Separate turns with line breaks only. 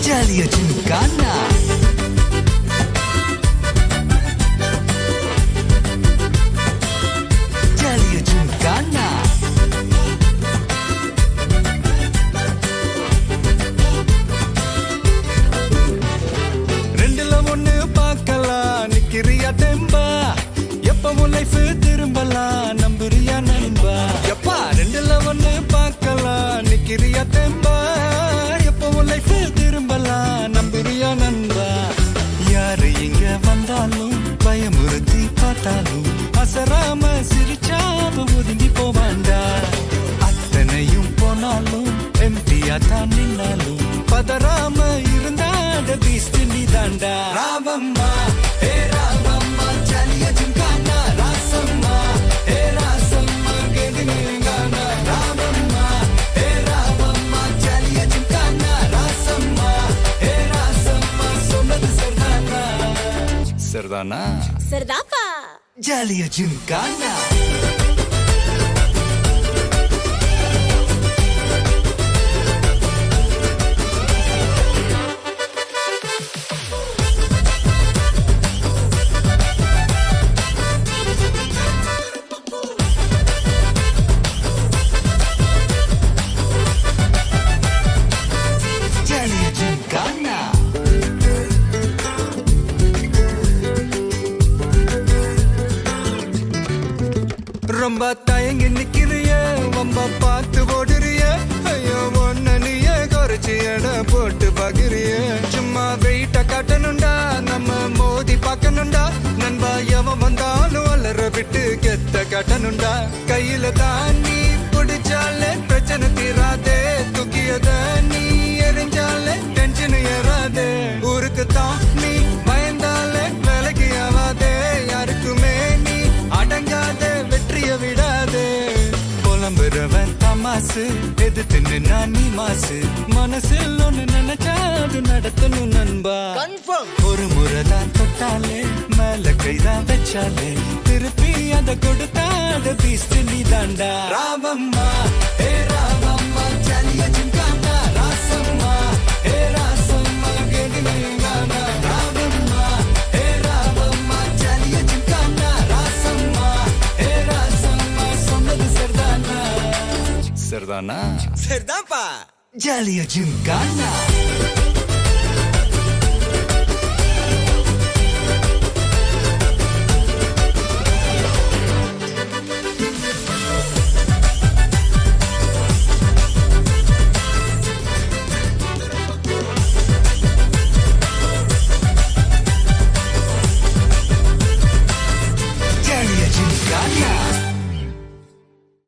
ஜாலியா ஜிம்கானா ஜாலியா ஜிம்கானா ரெண்டுல ஒண்ணு பார்க்கலாம் நிக்கிறியா தெம்பா எப்பவும் லைஃப் திரும்பலாம் நம்புறியா நண்பா எப்பா ரெண்டுல ஒண்ணு பார்க்கலாம் நிக்கிறியா தெம்பா எப்பவும் லைஃப் திரும்பலாம் நம்புறியா நண்பா யாரு இங்க வந்தாலும் பயமுறுத்தி பார்த்தாலும் அசராம சிரிச்சாம ஒதுங்கி போவாண்டா அத்தனையும் போனாலும் எம்டியா தான் நின்னாலும் பதறாம இருந்தாட பீஸ்ட் நீ தாண்டா ராவம்மா ஏ ராவம்மா ஜாலியா ஜிம்கானா ராசம்மா ஏ ராசம்மா கேடுங்கானா ராவம்மா ஏ ராவம்மா ஜாலியா ஜிம்கானா ராசம்மா ஏ ராசம்மா சொன்னது சரிதானா சரிதானா
சரிதாப்பா
ஜாலியா ஜிம்கானா ஜாலியா ஜிம்கானா ரொம்ப தயங்கி நிக்கிறிய ரொம்ப பார்த்து ஓடுறிய ஐயோ ஒன்ன நீயே குறைச்சி எடை போட்டு பாக்குறிய சும்மா வெயிட்ட காட்டணும்டா நம்ம மோதி பார்க்கணும்டா நண்பா எவன் வந்தாலும் வளர விட்டு கெத்த காட்டணும்டா கையில தான் நீ பிடிச்சாலே பிரச்சனை தீராதே தூக்கியத நீ எரிஞ்சாலே டென்ஷன் ஏறாதே ஊருக்கு தான் நீ பயந்தாலே வேலைக்கு ஆவாதே யாருக்குமே நீ அடங்காத வெற்றிய விடாதே புலம்புறவன் தமாசு எதிர்த்து நின்னா நீ மாசு மனசில் ஒண்ணு நினைச்சா அது நடத்தணும் நண்பா ஒரு முறைதான் தொட்டாலே மேல கைதான் வச்சாலே திருப்பி அத கொடுத்தாத பீஸ்ட் நீ தாண்டா ராவம்மா ஏ ராவம்மா ஜாலியா ஜிம்கானா ராசம்மா ஏ ராசம்மா கேடுங்கானா ராவம்மா ஏ ராவம்மா ஜாலியா ஜிம்கானா ராசம்மா ஏ ராசம்மா சொன்னது சரிதானா சரிதானா
சரிதாப்பா
ஜாலியா ஜிம்கானா